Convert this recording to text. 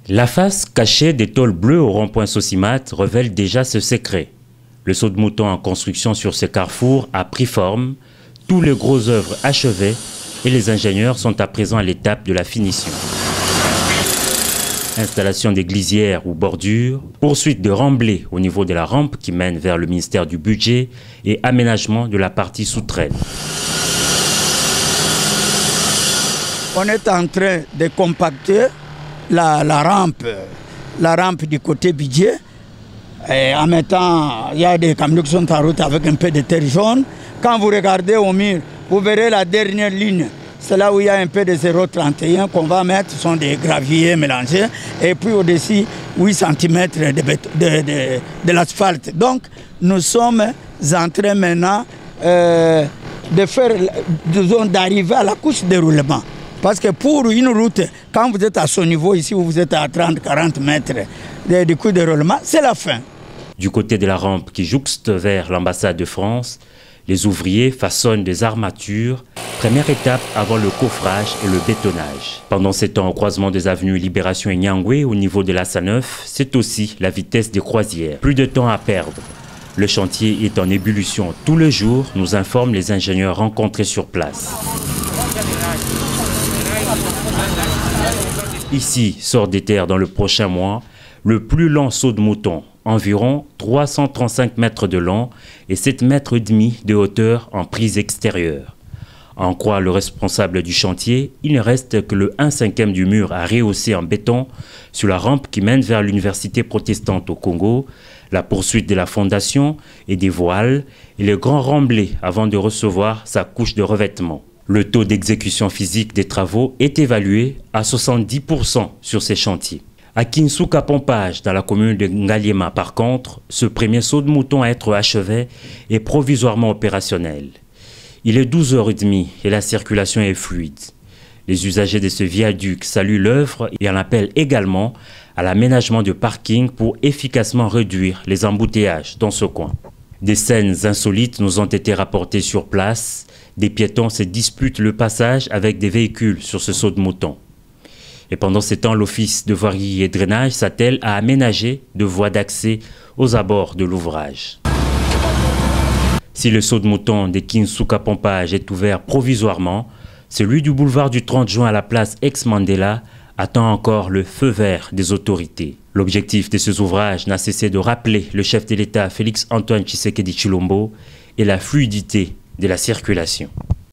La face cachée des tôles bleues au rond-point Sosimat révèle déjà ce secret. Le saut de mouton en construction sur ce carrefour a pris forme, tous les gros œuvres achevées et les ingénieurs sont à présent à l'étape de la finition. Installation des glissières ou bordures, poursuite de remblais au niveau de la rampe qui mène vers le ministère du Budget et aménagement de la partie souterraine. On est en train de compacter la rampe du côté budget. Et en même temps, il y a des camions qui sont en route avec un peu de terre jaune. Quand vous regardez au mur, vous verrez la dernière ligne. C'est là où il y a un peu de 0,31 qu'on va mettre, ce sont des graviers mélangés. Et puis au-dessus, 8 cm de l'asphalte. Donc, nous sommes en train maintenant d'arriver à la couche de roulement. Parce que pour une route, quand vous êtes à ce niveau ici, où vous êtes à 30-40 mètres du coup de roulement, c'est la fin. Du côté de la rampe qui jouxte vers l'ambassade de France, les ouvriers façonnent des armatures, première étape avant le coffrage et le bétonnage. Pendant ces temps, au croisement des avenues Libération et Nyangwe, au niveau de l'Assa9, c'est aussi la vitesse des croisières. Plus de temps à perdre. Le chantier est en ébullition tous les jours, nous informent les ingénieurs rencontrés sur place. Ici sort des terres dans le prochain mois le plus long saut de mouton, environ 335 mètres de long et 7 mètres et demi de hauteur en prise extérieure. À en croire le responsable du chantier, il ne reste que le 1/5 du mur à rehausser en béton sur la rampe qui mène vers l'université protestante au Congo, la poursuite de la fondation et des voiles et le grand remblai avant de recevoir sa couche de revêtement. Le taux d'exécution physique des travaux est évalué à 70% sur ces chantiers. À Kinsuka Pompage, dans la commune de Ngaliema, par contre, ce premier saut de mouton à être achevé est provisoirement opérationnel. Il est 12h30 et la circulation est fluide. Les usagers de ce viaduc saluent l'œuvre et en appellent également à l'aménagement de parking pour efficacement réduire les embouteillages dans ce coin. Des scènes insolites nous ont été rapportées sur place. Des piétons se disputent le passage avec des véhicules sur ce saut de mouton. Et pendant ce temps, l'Office de voirie et drainage s'attelle à aménager de voies d'accès aux abords de l'ouvrage. Si le saut de mouton des Kinsuka Pompage est ouvert provisoirement, celui du boulevard du 30 juin à la place Ex-Mandela attend encore le feu vert des autorités. L'objectif de ces ouvrages n'a cessé de rappeler le chef de l'État Félix Antoine Tshisekedi Tshilombo et la fluidité de la circulation.